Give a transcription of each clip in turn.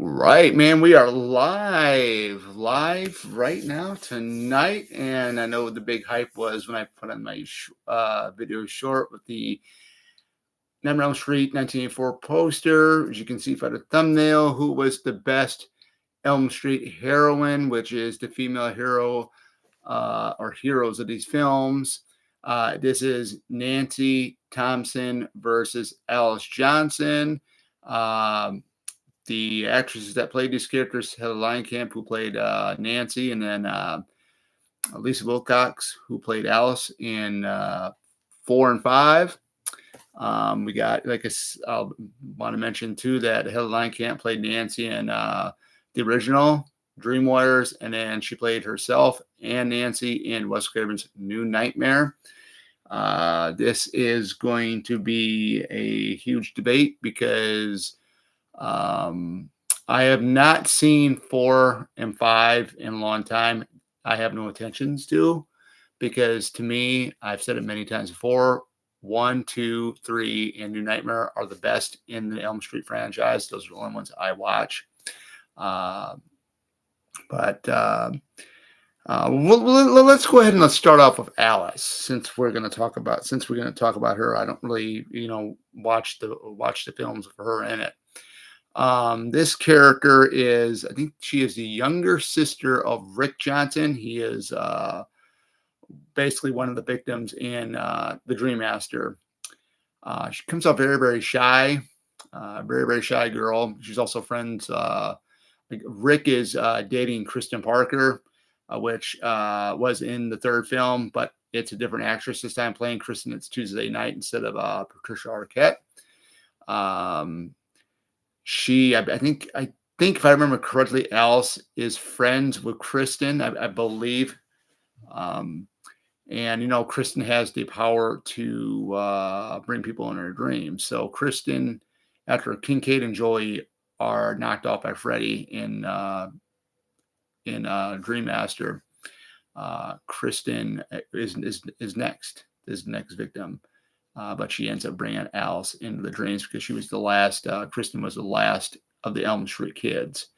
Right, man. We are live right now tonight, and I know the big hype was when I put on my video short with the Nightmare on Elm Street 1984 poster. As you can see by the thumbnail, who was the best Elm Street heroine, which is the female hero or heroes of these films. This is Nancy Thompson versus Alice Johnson. Um, the actresses that played these characters: Heather Camp, who played Nancy, and then Lisa Wilcox, who played Alice in 4 and 5. We got, I want to mention too that Heather Camp played Nancy in the original Dream Warriors, and then she played herself and Nancy in Wes Craven's New Nightmare. This is going to be a huge debate because I have not seen 4 and 5 in a long time. I have no intentions to, because to me, I've said it many times before, 1, 2, 3, and New Nightmare are the best in the Elm Street franchise. Those are the only ones I watch. But let's go ahead and let's start off with Alice, since we're going to talk about her. I don't really, watch the films of her in it. This character is, I think she is the younger sister of Rick Johnson. He is basically one of the victims in the Dream Master. She comes off very, very shy, very, very shy girl. She's also friends. Rick is dating Kristen Parker, which was in the third film, but it's a different actress this time playing Kristen. It's Tuesday Night instead of Patricia Arquette. I think if I remember correctly, Alice is friends with Kristen, I believe. And Kristen has the power to bring people in her dreams. So Kristen, after Kincaid and Joey are knocked off by Freddy in Dream Master, Kristen is next. Is the next victim. But she ends up bringing Alice into the dreams because she was the last. Kristen was the last of the Elm Street kids,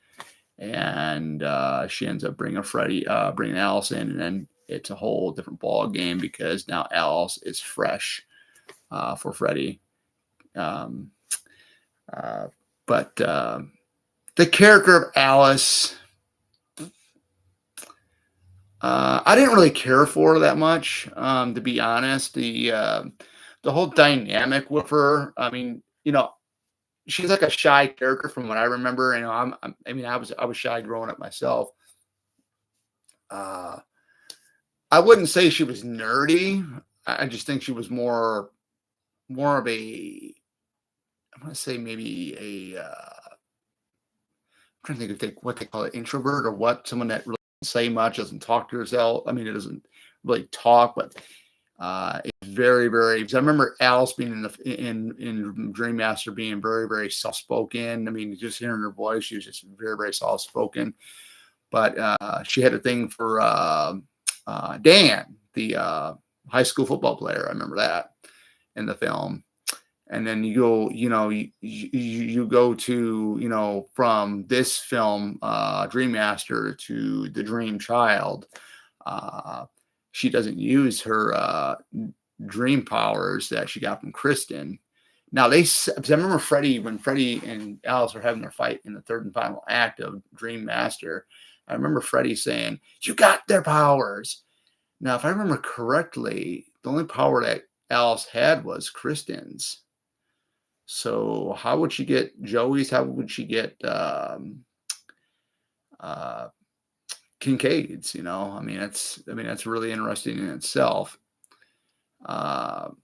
and she ends up bringing Alice in, and then it's a whole different ball game because now Alice is fresh for Freddy. But the character of Alice, I didn't really care for her that much, to be honest. The whole dynamic with her, I mean, she's like a shy character from what I remember. I was shy growing up myself. I wouldn't say she was nerdy. I just think she was more of a, I want to say maybe I'm trying to think of what they call it, introvert, or what, someone that really doesn't say much, doesn't talk to herself. I mean, it doesn't really talk, but it's very, very. Because I remember Alice being in Dream Master being very, very soft spoken. I mean, just hearing her voice, she was just very, very soft spoken. But she had a thing for Dan, the high school football player. I remember that in the film. And then you go, you go to, from this film, Dream Master, to the Dream Child. She doesn't use her dream powers that she got from Kristen. Now, because I remember when Freddy and Alice were having their fight in the third and final act of Dream Master, I remember Freddy saying, "You got their powers." Now, if I remember correctly, the only power that Alice had was Kristen's. So how would she get Joey's? How would she get Kincaid's? I mean, that's really interesting in itself. But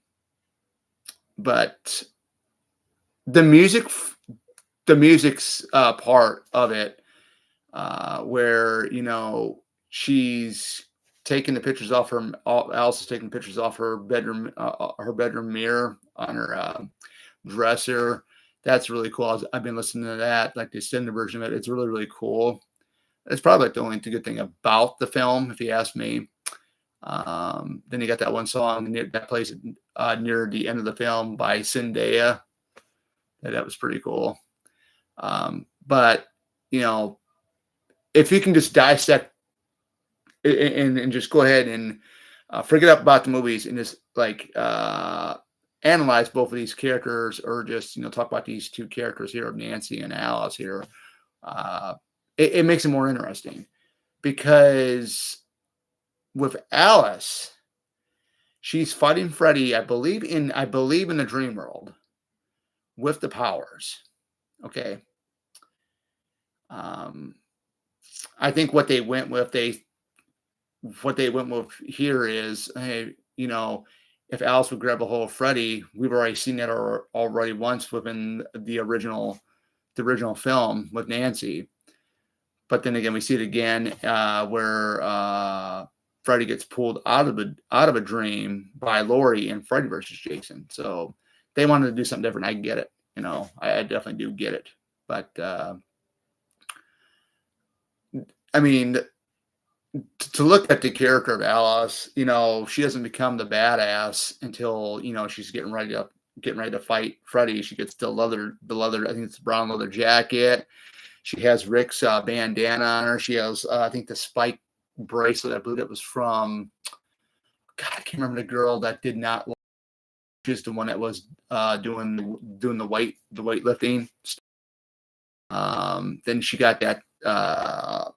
the music's part of it, where she's taking the pictures off her. Alice is taking pictures off her bedroom mirror on her dresser. That's really cool. I've been listening to that, like the extended version of it. It's really, really cool. It's probably like the only good thing about the film, if you ask me. Then you got that one song that plays near the end of the film by Zendaya. That was pretty cool. But you know, if you can just dissect and just go ahead and forget about the movies and just like analyze both of these characters, or just talk about these two characters here of Nancy and Alice here, uh, it makes it more interesting, because with Alice, she's fighting Freddy, I believe in the dream world with the powers. Okay. Um, I think what they went with here is, hey, if Alice would grab a hold of Freddy, we've already seen that already once within the original film with Nancy. But then again, we see it again where Freddy gets pulled out of a dream by Laurie in Freddy versus Jason. So they wanted to do something different. I get it. I definitely do get it. But I mean, to look at the character of Alice, she doesn't become the badass until she's getting ready to fight Freddy. She gets the leather. I think it's the brown leather jacket. She has Rick's bandana on her. She has, I think, the spike bracelet. I believe it was from. God, I can't remember the girl that did not. She's the one that was doing the weightlifting. Then she got that. I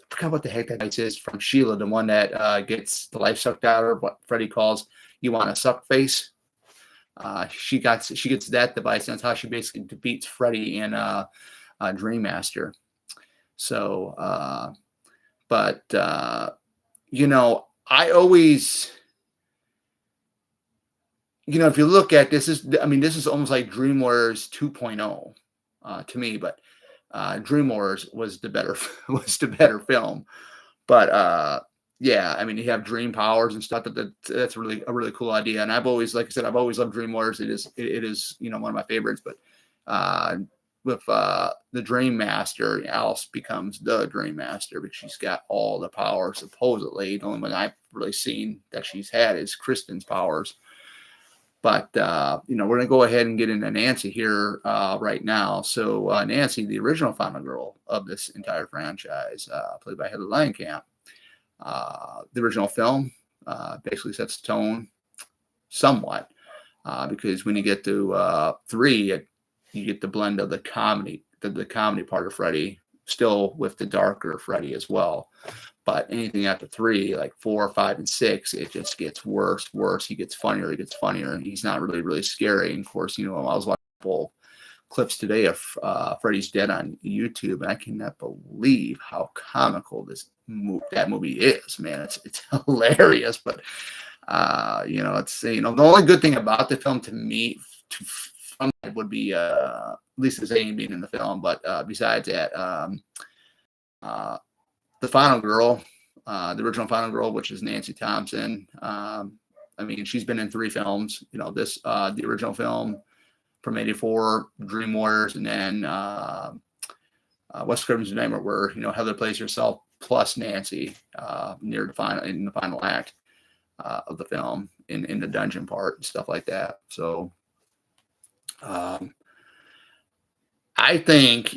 forgot what the heck that device is from Sheila, the one that gets the life sucked out of her. What Freddy calls, "You want a suck face." She gets that device, and that's how she basically defeats Freddy in Dream Master. So, but I always, if you look at this, this is almost like Dream Warriors 2.0 to me, but Dream Wars was the better film. But yeah, you have dream powers and stuff. That's really a really cool idea. And I've always, like I said, I've always loved Dream Wars. It is one of my favorites. But with the Dream Master, Alice becomes the Dream Master because she's got all the powers, supposedly. The only one I've really seen that she's had is Kristen's powers. But we're gonna go ahead and get into Nancy here right now. So Nancy, the original final girl of this entire franchise, played by Heather Langenkamp. The original film basically sets the tone somewhat, because when you get to 3, you get the blend of the comedy part of Freddy, still with the darker Freddy as well. But anything after 3, like 4, 5, and 6, it just gets worse. He gets funnier. And he's not really, really scary. And of course, I was watching a couple clips today of Freddy's Dead on YouTube, and I cannot believe how comical that movie is. Man, it's hilarious. But it's the only good thing about the film to me from that would be at least the Zane being in the film. But besides that, the final girl, the original final girl, which is Nancy Thompson. She's been in 3 films. The original film from '84, Dream Warriors, and then Wes Craven's Nightmare, where Heather plays herself plus Nancy in the final act of the film in the dungeon part and stuff like that. So I think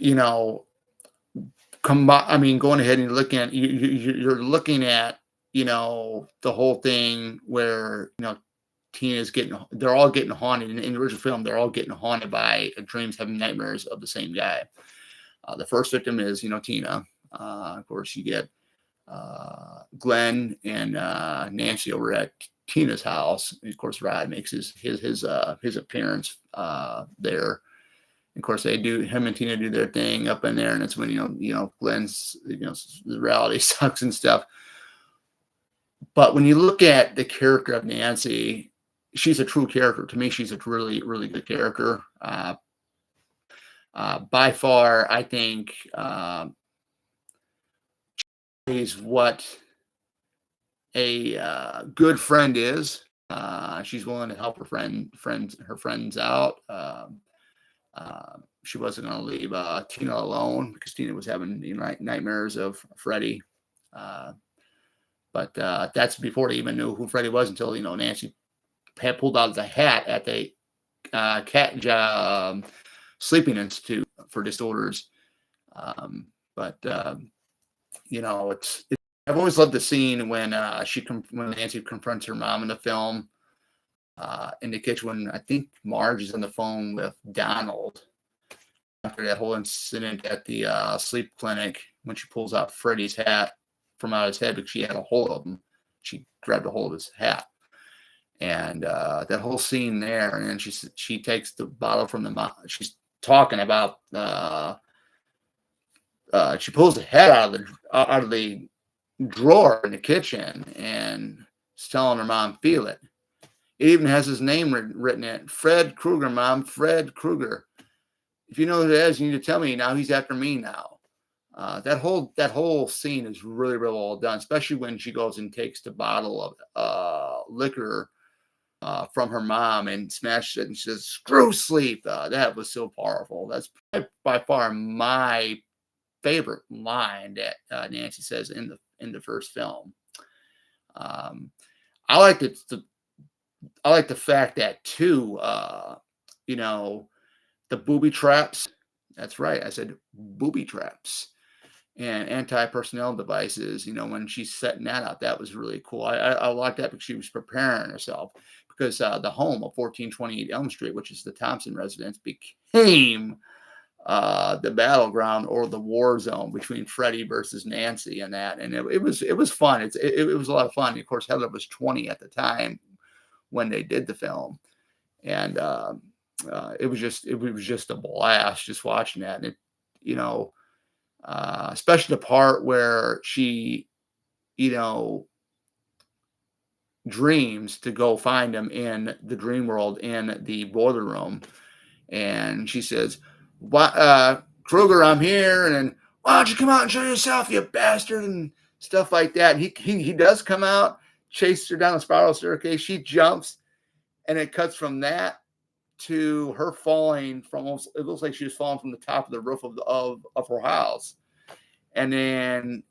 going ahead and looking at you're looking at the whole thing where Tina's they're all getting haunted in the original film. They're all getting haunted by dreams, having nightmares of the same guy. The first victim is Tina. Of course, you get Glenn and Nancy over at Tina's house. And of course, Rod makes his appearance there. Of course, him and Tina do their thing up in there, and it's when Glenn's the reality sucks and stuff. But when you look at the character of Nancy, she's a true character. To me, she's a really, really good character. By far, I think she's what a good friend is. She's willing to help her friends out. She wasn't going to leave Tina alone because Tina was having nightmares of Freddy. But that's before they even knew who Freddy was, until Nancy had pulled out the hat at the Sleeping Institute for Disorders. But I've always loved the scene when when Nancy confronts her mom in the film in the kitchen when I think Marge is on the phone with Donald after that whole incident at the sleep clinic when she pulls out Freddy's hat from out his head because she had a hold of him. She grabbed a hold of his hat. And that whole scene there, and then she takes the bottle from the mouth. She's talking about she pulls the head out of the drawer in the kitchen and is telling her mom, "Feel it." It even has his name written in it. Fred Krueger, Mom. Fred Krueger. If you know who it is, you need to tell me now. He's after me now. That whole scene is really, really well done, especially when she goes and takes the bottle of liquor from her mom and smashes it and she says, "Screw sleep." That was so powerful. That's by far my favorite line that Nancy says in the first film. I like the fact that too, the booby traps. That's right. I said booby traps and anti-personnel devices. When she's setting that up, that was really cool. I like that because she was preparing herself because the home of 1428 Elm Street, which is the Thompson residence, became the battleground or the war zone between Freddie versus Nancy and that. And it was fun. It was a lot of fun. Of course, Heather was 20 at the time when they did the film. And it was just a blast just watching that. And especially the part where she, dreams to go find him in the dream world in the boiler room. And she says, Krueger, I'm here. And then, why don't you come out and show yourself, you bastard, and stuff like that. And he does come out, chases her down the spiral staircase. She jumps, and it cuts from that to her falling from it looks like she was falling from the top of the roof of her house. And then,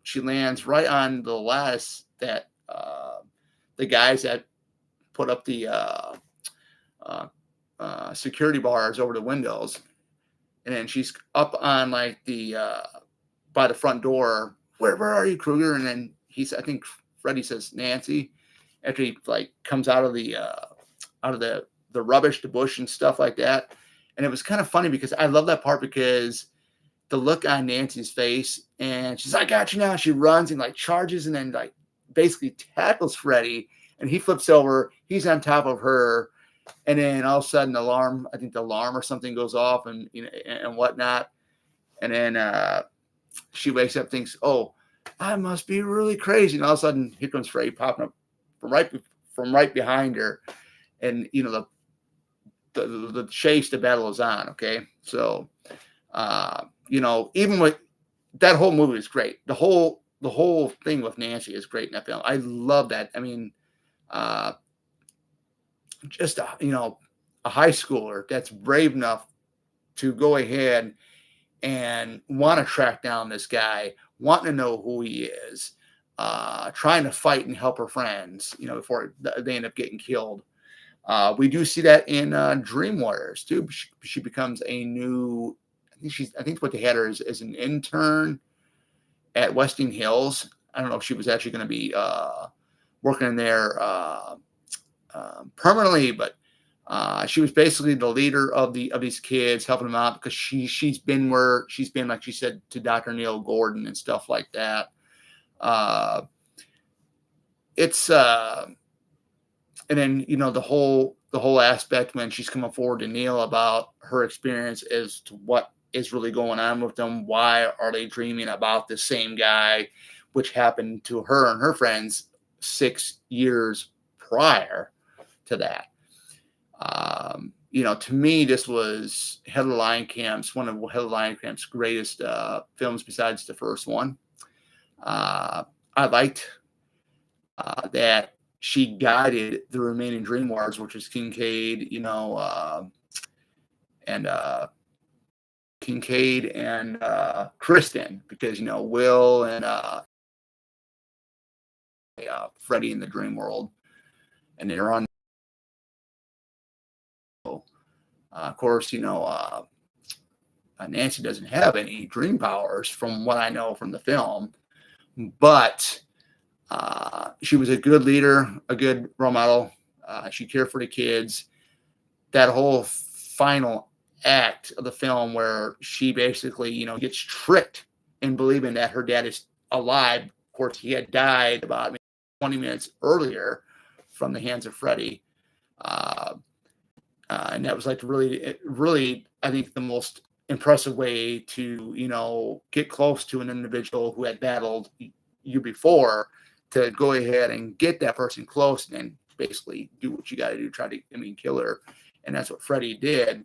she lands right on the lattice that the guys that put up the security bars over the windows. And then she's up on like by the front door. Where are you, Krueger? And then I think Freddie says, Nancy, after he like comes out of the rubbish, the bush and stuff like that. And it was kind of funny because I love that part because the look on Nancy's face and she's like, I got you now. She runs and like charges and then like basically tackles Freddie and he flips over. He's on top of her. And then all of a sudden the alarm or something goes off and, and whatnot. And then she wakes up, thinks, oh, I must be really crazy. And all of a sudden here comes Freddie popping up from right behind her. And, the chase, the battle is on. Okay. So, even with that whole movie is great. The whole thing with Nancy is great in that film. I love that. I mean, just a high schooler that's brave enough to go ahead and want to track down this guy, wanting to know who he is, trying to fight and help her friends, before they end up getting killed. We do see that in Dream Warriors too. She becomes a new. I think what they had her as an intern at Westing Hills. I don't know if she was actually going to be working in there permanently, but she was basically the leader of these kids, helping them out because she's been where she's been, like she said, to Dr. Neil Gordon and stuff like that. It's and then the whole aspect when she's coming forward to Neil about her experience as to what is really going on with them. Why are they dreaming about the same guy, which happened to her and her friends 6 years prior to that. To me, this was Heather Langenkamp's one of Heather Langenkamp's greatest films besides the first one. I liked that she guided the remaining Dream Warriors, which is Kincaid, and Kristen, because Will and Freddie in the dream world, and they're on. Of course, Nancy doesn't have any dream powers from what I know from the film, but she was a good leader, a good role model. She cared for the kids. That whole final act of the film where she basically, gets tricked in believing that her dad is alive. Of course, he had died about 20 minutes earlier from the hands of Freddy. And that was like really, I think, the most impressive way to, get close to an individual who had battled you before, to go ahead and get that person close and then basically do what you got to do, try to, kill her. And that's what Freddy did.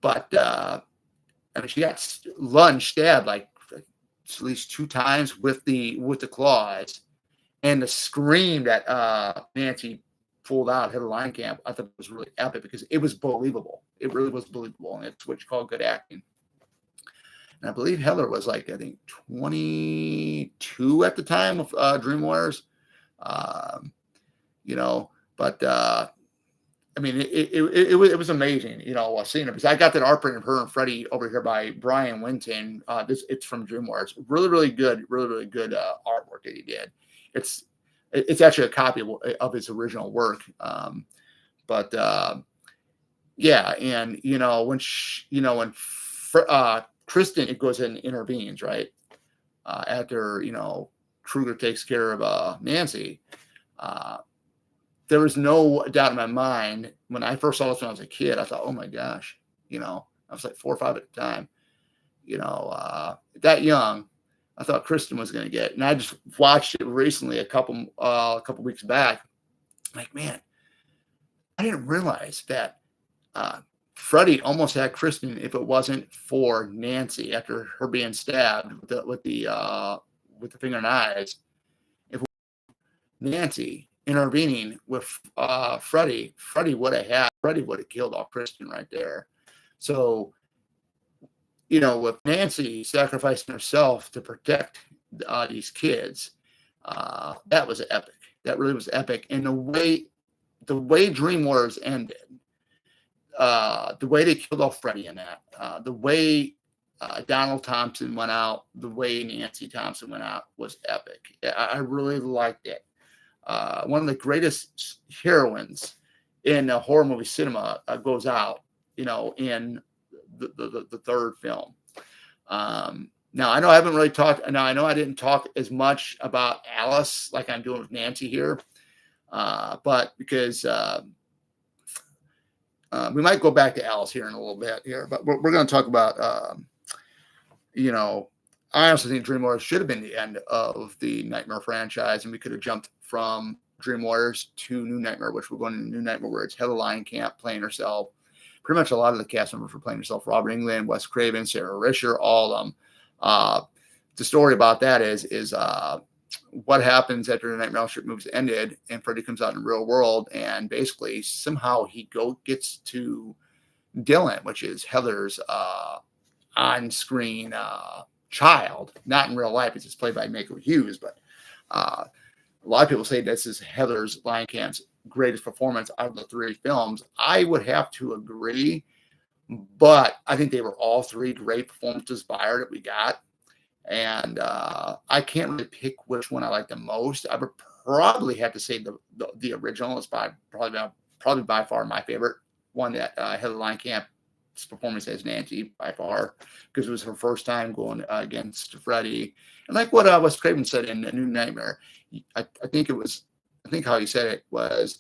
But, she got stabbed like at least 2 times with the claws. And the scream that Nancy pulled out, hit a line camp, I thought it was really epic because it was believable. It really was believable. And it's what you call good acting. And I believe Heather was like, I think 22 at the time of Dream Warriors. But it was amazing, seeing it, because I got that art print of her and Freddy over here by Brian Winton. It's from Dream Warriors. Really, really good artwork that he did. It's actually a copy of his original work. Yeah. And, when Kristen, it goes and intervenes, right? After, Kruger takes care of Nancy. There was no doubt in my mind when I first saw this when I was a kid. I thought, oh my gosh, I was like 4 or 5 at the time, that young. I thought Kristen was going to get it. And I just watched it recently, a couple weeks back. Like, man, I didn't realize that Freddy almost had Kristen if it wasn't for Nancy after her being stabbed with the finger and eyes. If Nancy intervening with Freddy would have killed off Kristen right there. So, with Nancy sacrificing herself to protect these kids, that was epic. That really was epic. And the way Dream Warriors ended, the way they killed off Freddy in that, the way Donald Thompson went out, the way Nancy Thompson went out was epic. I really liked it. One of the greatest heroines in horror movie cinema goes out, in the third film. Now I know I haven't really talked. Now I know I didn't talk as much about Alice like I'm doing with Nancy here, but because we might go back to Alice here in a little bit here, but we're going to talk about, I honestly think Dream Warriors should have been the end of the Nightmare franchise, and we could have jumped from Dream Warriors to New Nightmare, which we're going to New Nightmare, where it's Heather Langenkamp playing herself. Pretty much a lot of the cast members were playing herself. Robert Englund, Wes Craven, Sarah Risher, all of them. The story about that is what happens after the Nightmare on Elm Street movies ended and Freddy comes out in the real world, and basically somehow he gets to Dylan, which is Heather's on-screen child, not in real life. It's played by Mako Hughes, but a lot of people say this is Heather's Langenkamp's greatest performance out of the 3 films. I would have to agree, but I think they were all 3 great performances by her that we got. And I can't really pick which one I like the most. I would probably have to say the original is probably by far my favorite one, that Heather Langenkamp's performance as Nancy by far, because it was her first time going against Freddy. And like what Wes Craven said in The New Nightmare, I think how he said it was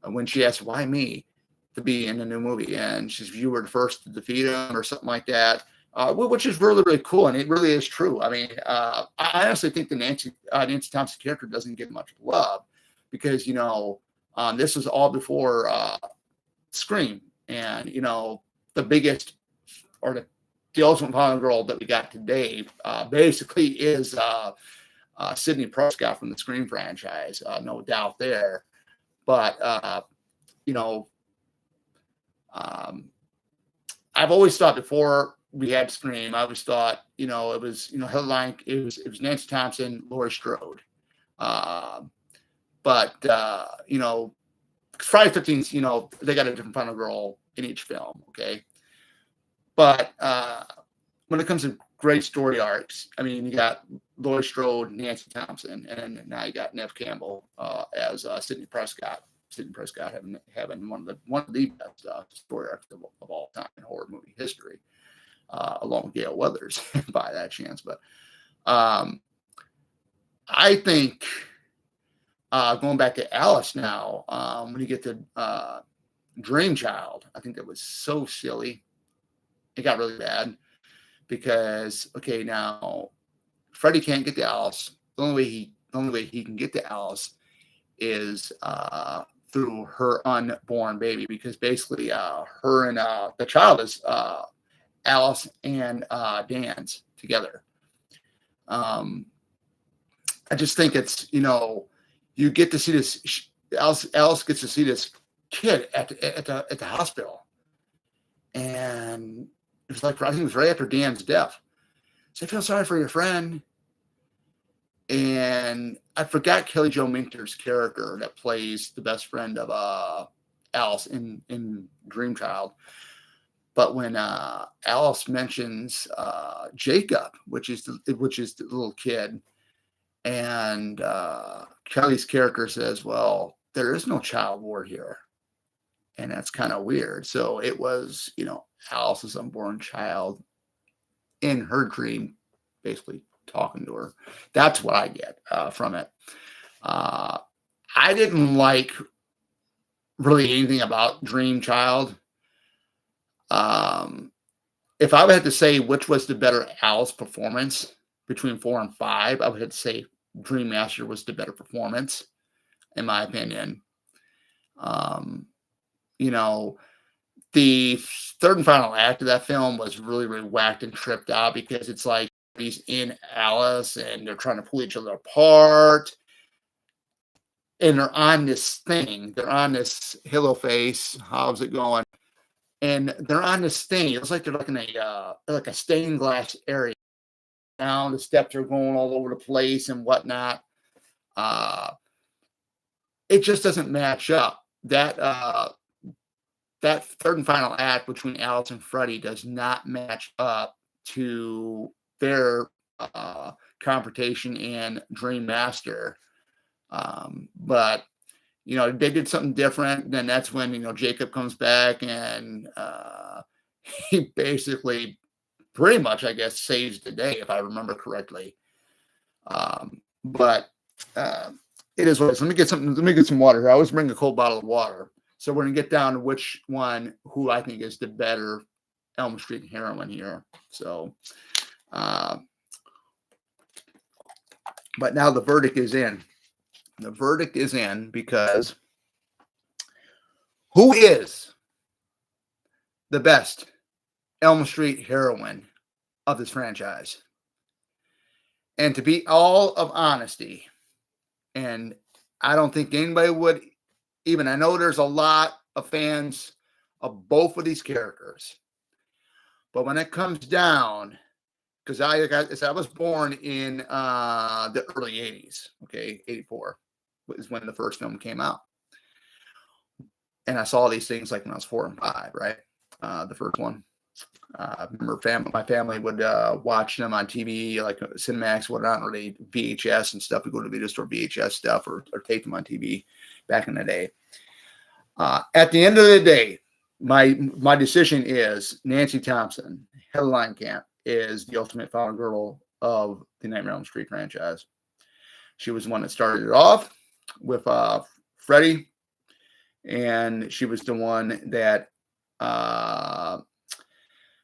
when she asked, why me to be in the new movie? And she's, you were the first to defeat him or something like that. Which is really, really cool. And it really is true. I mean, I honestly think the Nancy Thompson character doesn't get much love because, this was all before Scream. And, the biggest or the ultimate final girl that we got today basically is Sidney Prescott from the Scream franchise. No doubt there. But, I've always thought before we had Scream, I always thought, it was, Heather Langenkamp, it was Nancy Thompson, Laurie Strode. But Friday 13th, they got a different final girl in each film. Okay. But when it comes to great story arcs, I mean, you got Laurie Strode, Nancy Thompson, and now you got Nev Campbell as Sidney Prescott. Sidney Prescott having one of the best story arcs of all time in horror movie history, along with Gail Weathers by that chance. But I think going back to Alice now, when you get to Dream Child, I think that was so silly. It got really bad because now Freddy can't get to Alice. The only way he can get to Alice is through her unborn baby, because basically her and the child is Alice and Dan's together. I just think it's, you get to see this. Alice gets to see this kid at the hospital, and it was like, I think it was right after Dan's death. So I feel sorry for your friend. And I forgot Kelly Jo Minter's character that plays the best friend of Alice in Dream Child. But when Alice mentions Jacob, which is the little kid, and Kelly's character says, "Well, there is no child war here," and that's kind of weird. So it was, Alice's unborn child in her dream, basically talking to her. That's what I get from it. I didn't like really anything about Dream Child. If I would have to say which was the better Alice performance between 4 and 5, I would have to say Dream Master was the better performance, in my opinion. The third and final act of that film was really, really whacked and tripped out, because it's like he's in Alice and they're trying to pull each other apart. And they're on this thing. They're on this Hello Face. How's it going? And they're on this thing. It looks like they're like in a stained glass area. Now the steps are going all over the place and whatnot. It just doesn't match up. That third and final act between Alice and Freddy does not match up to their confrontation in Dream Master. But they did something different. Then that's when Jacob comes back, and he basically pretty much, I guess, saves the day, if I remember correctly. But it is what it is. Let me get some water here. I always bring a cold bottle of water. So we're gonna get down to who I think is the better Elm Street heroine here. So, but now the verdict is in. The verdict is in, because who is the best Elm Street heroine of this franchise? And to be all of honesty, and I don't think anybody would even, I know there's a lot of fans of both of these characters, but when it comes down, because I was born in the early 80s, 84 is when the first film came out. And I saw these things like when I was 4 and 5, right? The first one. I remember my family would watch them on TV, like Cinemax, not really VHS and stuff. We go to the video store, VHS stuff, or tape them on TV back in the day. At the end of the day, my decision is Nancy Thompson, Heather Langenkamp, is the ultimate final girl of the Nightmare on Elm Street franchise. She was the one that started it off with Freddy, and she was the one that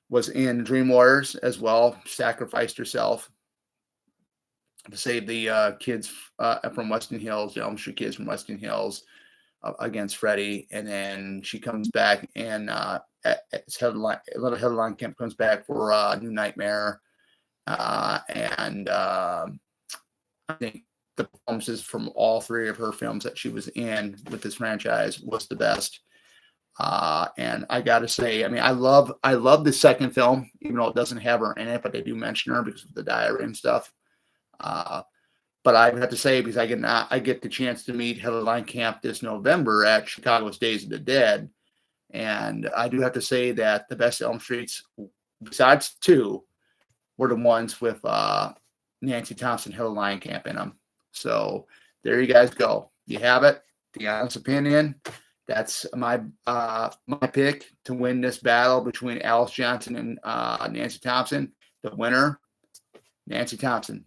was in Dream Warriors as well, sacrificed herself to save the kids from Weston Hills, the Elm Street kids from Weston Hills, against Freddy. And then she comes back, and Heather Langenkamp comes back for New Nightmare. And I think the performances from all 3 of her films that she was in with this franchise was the best. And I got to say, I mean, I love the second film, even though it doesn't have her in it, but they do mention her because of the diary and stuff. But I have to say, because I get the chance to meet Heather Langenkamp this November at Chicago's Days of the Dead, and I do have to say that the best Elm Streets besides two, were the ones with Nancy Thompson, Hill Camp in them. So there you guys go. You have it. The honest opinion. That's my pick to win this battle between Alice Johnson and Nancy Thompson. The winner, Nancy Thompson,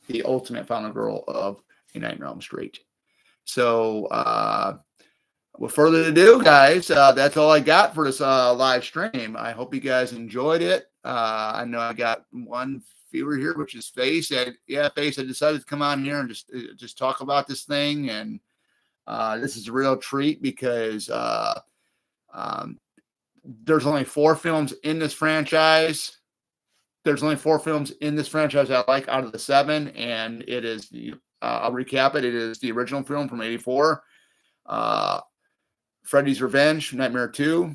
the ultimate final girl of A Nightmare on Elm Street. So with further ado, guys, that's all I got for this live stream. I hope you guys enjoyed it. I know I got one viewer here, which is Face. Face, I decided to come on here and just talk about this thing. And this is a real treat because there's only 4 films in this franchise. There's only 4 films in this franchise I like out of the 7. And it is I'll recap it. It is the original film from '84. Freddy's Revenge, Nightmare 2,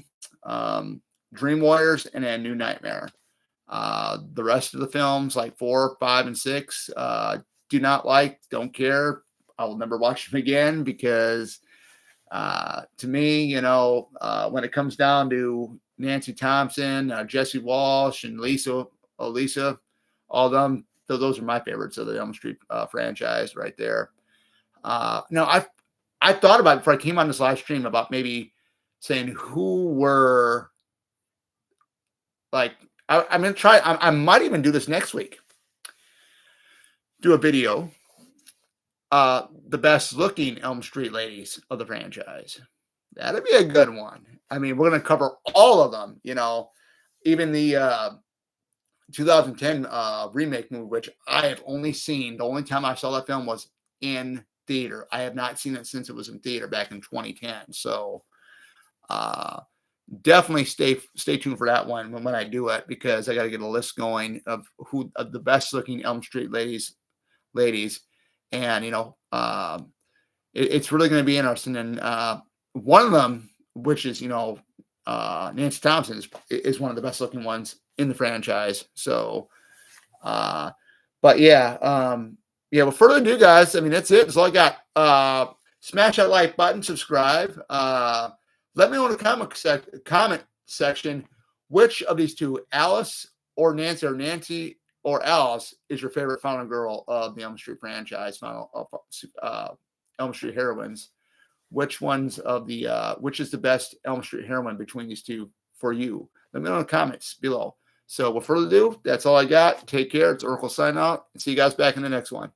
Dream Warriors, and then New Nightmare. The rest of the films, like 4, 5, and 6, do not like, don't care. I will never watch them again because to me, when it comes down to Nancy Thompson, Jesse Walsh, and Elisa, all of them, those are my favorites of the Elm Street franchise right there. I thought about it before I came on this live stream about maybe saying who were like, I'm going to try. I might even do this next week. Do a video. The best looking Elm Street ladies of the franchise. That'd be a good one. I mean, we're going to cover all of them, even the 2010 remake movie, which I have only seen. The only time I saw that film was in theater. I have not seen it since it was in theater back in 2010. So definitely stay tuned for that one when I do it, because I got to get a list going of who of the best looking Elm Street ladies, and it's really going to be interesting. And one of them, which is Nancy Thompson, is one of the best looking ones in the franchise. So but yeah, with further ado, guys, I mean, that's it. That's all I got. Smash that like button, subscribe. Let me know in the comment section which of these two, Alice or Nancy or Alice, is your favorite final girl of the Elm Street franchise, Elm Street heroines. Which is the best Elm Street heroine between these two for you? Let me know in the comments below. So with further ado, that's all I got. Take care. It's Oracle sign out, and see you guys back in the next one.